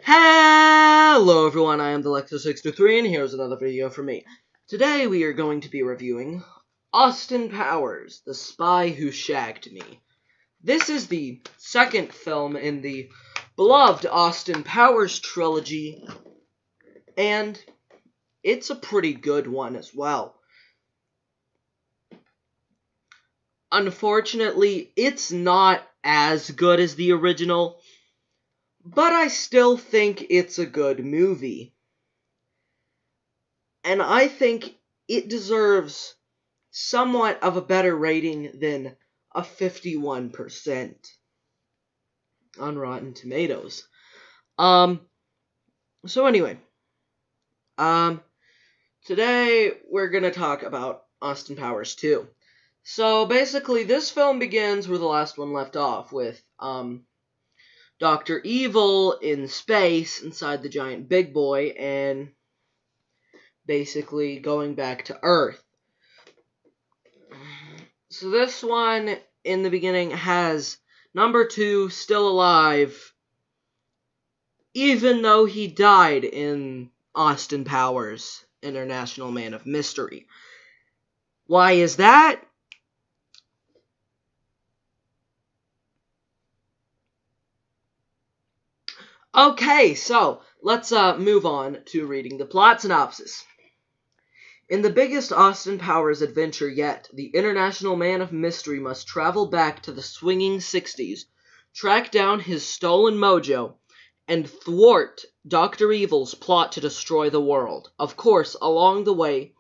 Hello everyone, I am the Lexus623 and here's another video from me. Today we are going to be reviewing Austin Powers, The Spy Who Shagged Me. This is the second film in the beloved Austin Powers trilogy, and it's a pretty good one as well. Unfortunately, it's not as good as the original, but I still think it's a good movie. And I think it deserves somewhat of a better rating than a 51% on Rotten Tomatoes. So anyway, today we're gonna talk about Austin Powers 2. So basically, this film begins where the last one left off, with Dr. Evil in space inside the giant big boy and basically going back to Earth. So this one in the beginning has number 2 still alive, even though he died in Austin Powers, International Man of Mystery. Why is that? Okay, so let's move on to reading the plot synopsis. In the biggest Austin Powers adventure yet, the International Man of Mystery must travel back to the swinging 60s, track down his stolen mojo, and thwart Dr. Evil's plot to destroy the world. Of course, along the way,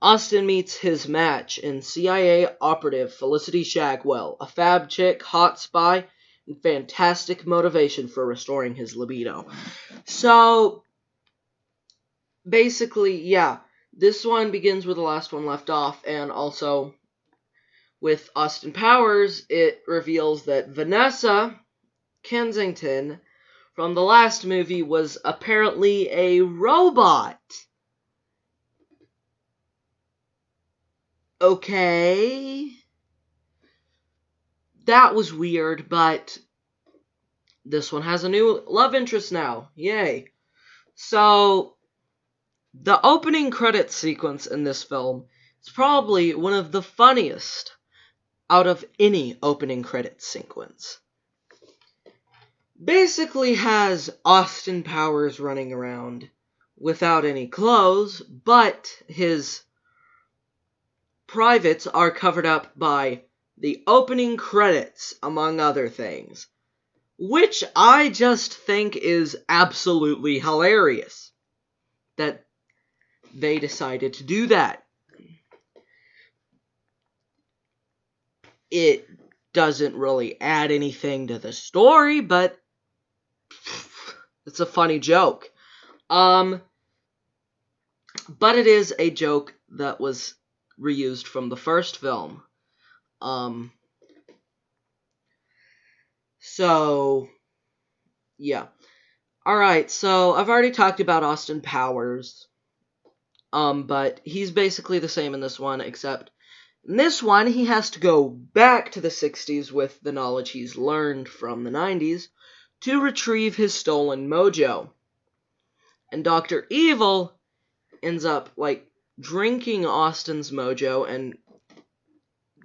Austin meets his match in CIA operative Felicity Shagwell, a fab chick, hot spy, and fantastic motivation for restoring his libido. So, basically, yeah. This one begins where the last one left off, and also with Austin Powers, it reveals that Vanessa Kensington from the last movie was apparently a robot. Okay. That was weird, but this one has a new love interest now. Yay. So, the opening credits sequence in this film is probably one of the funniest out of any opening credits sequence. Basically has Austin Powers running around without any clothes, but his privates are covered up by the opening credits, among other things, which I just think is absolutely hilarious that they decided to do that. It doesn't really add anything to the story, but it's a funny joke. But it is a joke that was reused from the first film. So, yeah. Alright, so I've already talked about Austin Powers. But he's basically the same in this one, except in this one, he has to go back to the 60s with the knowledge he's learned from the 90s to retrieve his stolen mojo. And Dr. Evil ends up, drinking Austin's mojo and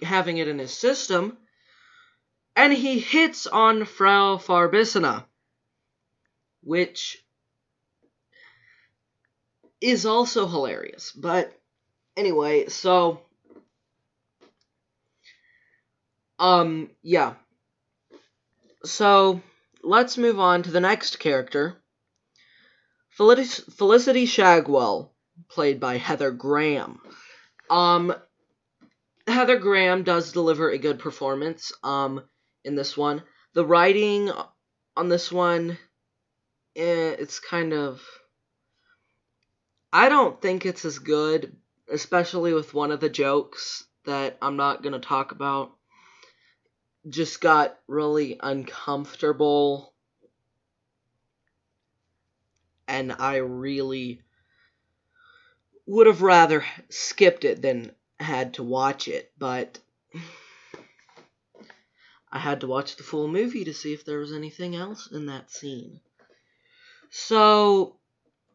having it in his system, and he hits on Frau Farbissina, which is also hilarious. But anyway, so yeah. So let's move on to the next character, Felicity Shagwell, played by Heather Graham. Heather Graham does deliver a good performance in this one. The writing on this one, it's kind of, I don't think it's as good, especially with one of the jokes that I'm not going to talk about. Just got really uncomfortable, and I really would have rather skipped it than had to watch it, but I had to watch the full movie to see if there was anything else in that scene. So,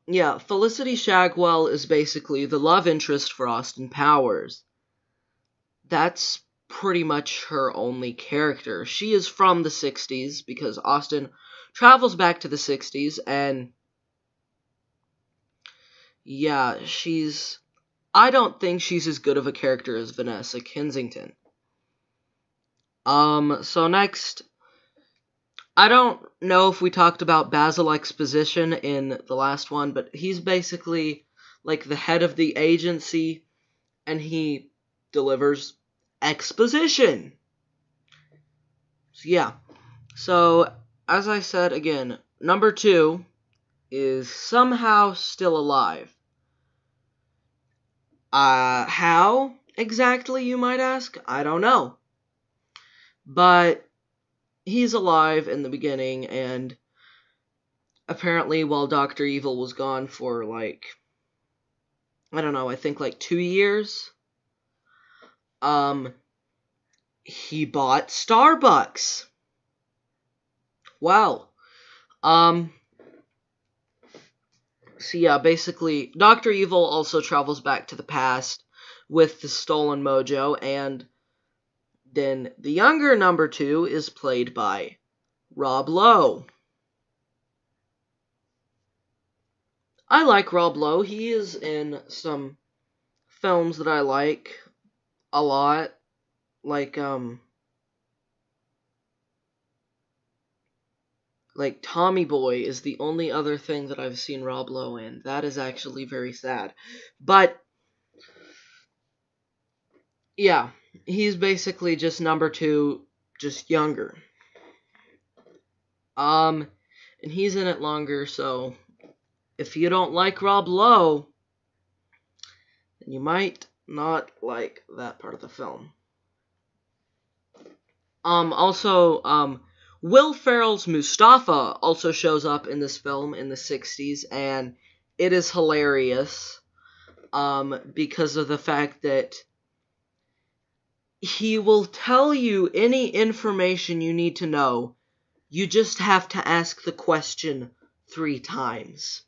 yeah, Felicity Shagwell is basically the love interest for Austin Powers. That's pretty much her only character. She is from the 60s because Austin travels back to the 60s, and yeah, I don't think she's as good of a character as Vanessa Kensington. So next, I don't know if we talked about Basil Exposition in the last one, but he's basically like the head of the agency, and he delivers exposition. So yeah. So, as I said again, number 2 is somehow still alive. How exactly, you might ask? I don't know. But he's alive in the beginning, and apparently while Dr. Evil was gone for I don't know, I think 2 years, he bought Starbucks. Wow. So yeah, basically, Dr. Evil also travels back to the past with the stolen mojo, and then the younger number 2 is played by Rob Lowe. I like Rob Lowe. He is in some films that I like a lot. Like Tommy Boy is the only other thing that I've seen Rob Lowe in. That is actually very sad. But yeah, he's basically just number 2, just younger. And he's in it longer, so if you don't like Rob Lowe, then you might not like that part of the film. Also, Will Ferrell's Mustafa also shows up in this film in the 60s, and it is hilarious, because of the fact that he will tell you any information you need to know. You just have to ask the question 3 times.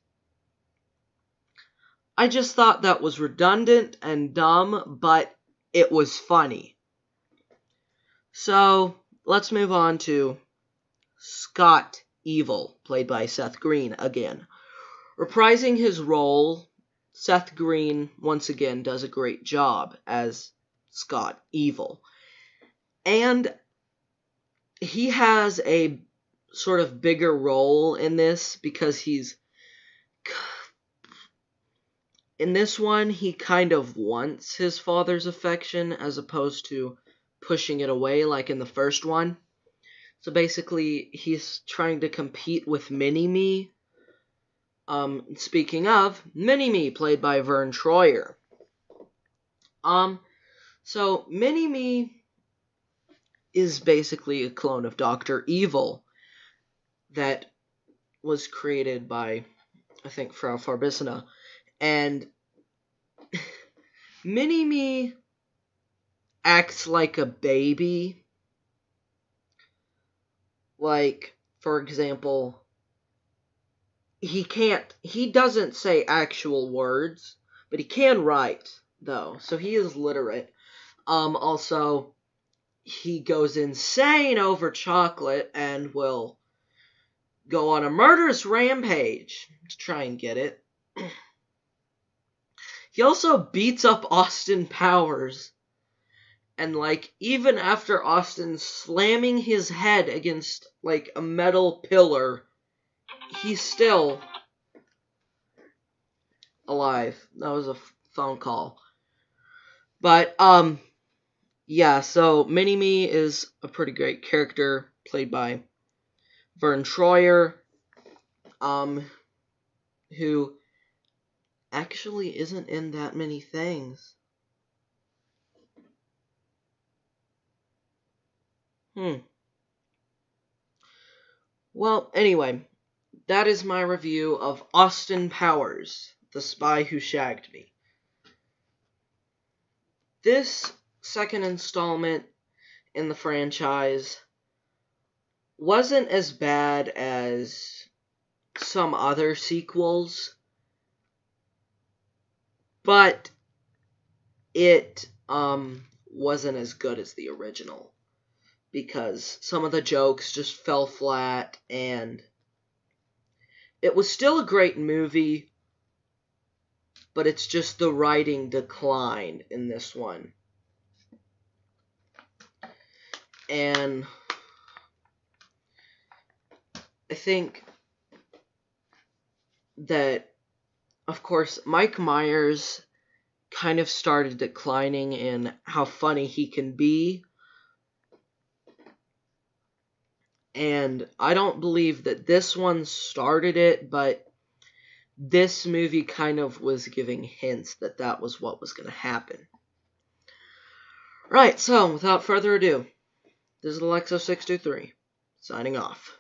I just thought that was redundant and dumb, but it was funny. So, let's move on to Scott Evil, played by Seth Green again. Reprising his role, Seth Green once again does a great job as Scott Evil. And he has a sort of bigger role in this because in this one, he kind of wants his father's affection as opposed to pushing it away like in the first one. So basically, he's trying to compete with Mini-Me. Speaking of, Mini-Me, played by Vern Troyer. So Mini-Me is basically a clone of Dr. Evil that was created by, I think, Frau Farbissina. And Mini-Me acts like a baby. Like, for example, he doesn't say actual words, but he can write, though, so he is literate. Also, he goes insane over chocolate and will go on a murderous rampage to try and get it. He also beats up Austin Powers. And, even after Austin slamming his head against, a metal pillar, he's still alive. That was a phone call. But, yeah, so Mini-Me is a pretty great character, played by Vern Troyer, who actually isn't in that many things. Well, anyway, that is my review of Austin Powers, The Spy Who Shagged Me. This second installment in the franchise wasn't as bad as some other sequels, but it wasn't as good as the original because some of the jokes just fell flat, and it was still a great movie, but it's just the writing declined in this one. And I think that, of course, Mike Myers kind of started declining in how funny he can be. And I don't believe that this one started it, but this movie kind of was giving hints that that was what was going to happen. Right, so without further ado, this is Alexo623, signing off.